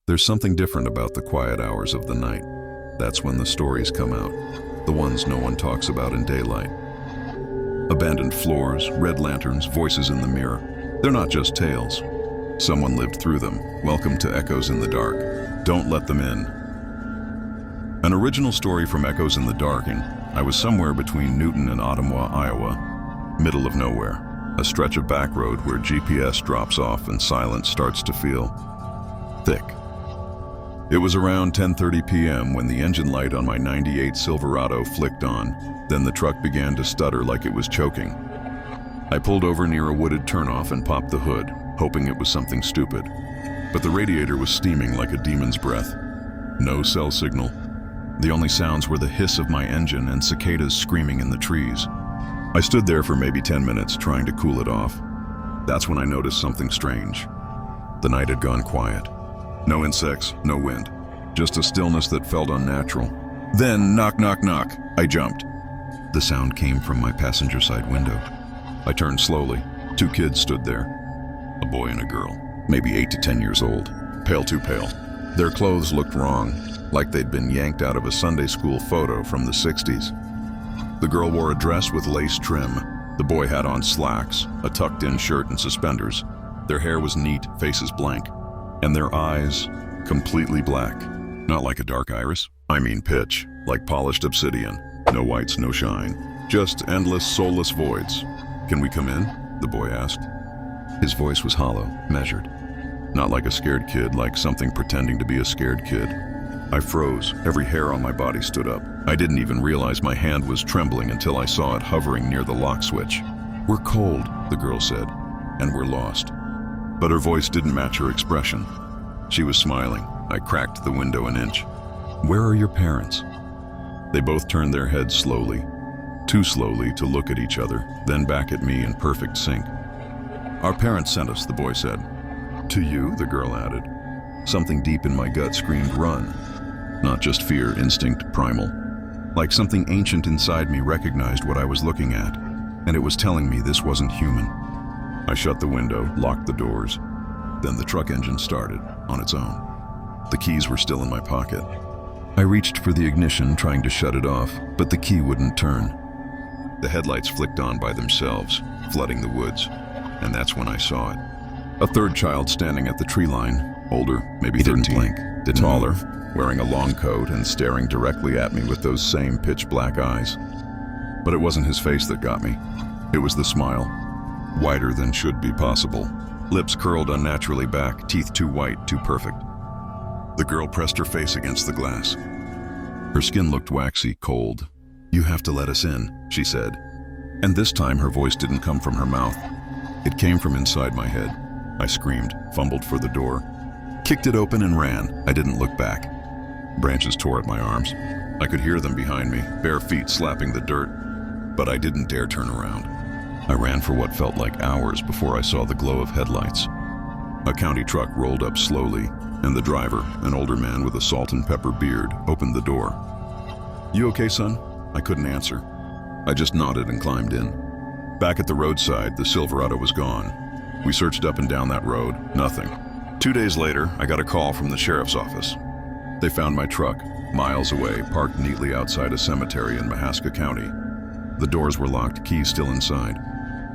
There's something different about the quiet hours of the night. That's when the stories come out, the ones no one talks about in daylight. Abandoned floors, red lanterns, voices in the mirror. They're not just tales. Someone lived through them. Welcome to Echoes in the Dark. Don't let them in. An original story from Echoes in the Dark. I was somewhere between Newton and Ottumwa, Iowa, middle of nowhere, a stretch of back road where GPS drops off and silence starts to feel thick. It was around 10:30 p.m. when the engine light on my '98 Silverado flicked on. Then the truck began to stutter like it was choking. I pulled over near a wooded turnoff and popped the hood, hoping it was something stupid. But the radiator was steaming like a demon's breath. No cell signal. The only sounds were the hiss of my engine and cicadas screaming in the trees. I stood there for maybe 10 minutes trying to cool it off. That's when I noticed something strange. The night had gone quiet. No insects, no wind, just a stillness that felt unnatural. Then, knock, knock, knock, I jumped. The sound came from my passenger side window. I turned slowly. 2 kids stood there. A boy and a girl, maybe 8 to 10 years old, pale too pale. Their clothes looked wrong, like they'd been yanked out of a Sunday school photo from the 60s. The girl wore a dress with lace trim. The boy had on slacks, a tucked-in shirt and suspenders. Their hair was neat, faces blank, and their eyes completely black. Not like a dark iris, I mean pitch, like polished obsidian. No whites, no shine, just endless, soulless voids. "Can we come in?" the boy asked. His voice was hollow, measured. Not like a scared kid, like something pretending to be a scared kid. I froze. Every hair on my body stood up. I didn't even realize my hand was trembling until I saw it hovering near the lock switch. "We're cold," the girl said, "and we're lost." But her voice didn't match her expression. She was smiling. I cracked the window an inch. "Where are your parents?" They both turned their heads slowly, too slowly to look at each other, then back at me in perfect sync. "Our parents sent us," the boy said. "To you?" the girl added. Something deep in my gut screamed, "Run." Not just fear, instinct, primal. Like something ancient inside me recognized what I was looking at, and it was telling me this wasn't human. I shut the window, locked the doors. Then the truck engine started, on its own. The keys were still in my pocket. I reached for the ignition, trying to shut it off, but the key wouldn't turn. The headlights flicked on by themselves, flooding the woods, and that's when I saw it. A third child standing at the tree line, older, maybe 13, didn't blink, didn't taller, move. wearing a long coat and staring directly at me with those same pitch-black eyes. But it wasn't his face that got me. It was the smile, wider than should be possible. Lips curled unnaturally back, teeth too white, too perfect. The girl pressed her face against the glass. Her skin looked waxy, cold. "You have to let us in," she said. And this time her voice didn't come from her mouth. It came from inside my head. I screamed, fumbled for the door, kicked it open and ran. I didn't look back. Branches tore at my arms. I could hear them behind me, bare feet slapping the dirt, but I didn't dare turn around. I ran for what felt like hours before I saw the glow of headlights. A county truck rolled up slowly, and the driver, an older man with a salt and pepper beard, opened the door. "You okay, son?" I couldn't answer. I just nodded and climbed in. Back at the roadside, the Silverado was gone. We searched up and down that road, nothing. 2 days later, I got a call from the sheriff's office. They found my truck, miles away, parked neatly outside a cemetery in Mahaska County. The doors were locked, keys still inside.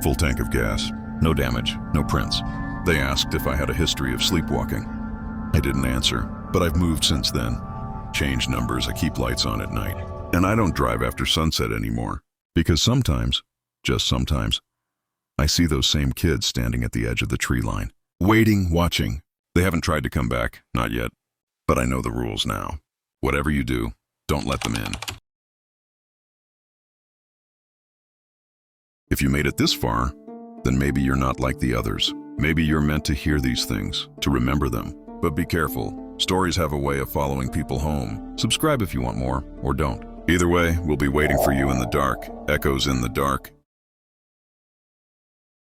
Full tank of gas, no damage, no prints. They asked if I had a history of sleepwalking. I didn't answer, but I've moved since then. Changed numbers, I keep lights on at night. And I don't drive after sunset anymore. Because sometimes, just sometimes, I see those same kids standing at the edge of the tree line. Waiting, watching. They haven't tried to come back, not yet. But I know the rules now. Whatever you do, don't let them in. If you made it this far, then maybe you're not like the others. Maybe you're meant to hear these things, to remember them. But be careful. Stories have a way of following people home. Subscribe if you want more, or don't. Either way, we'll be waiting for you in the dark. Echoes in the Dark.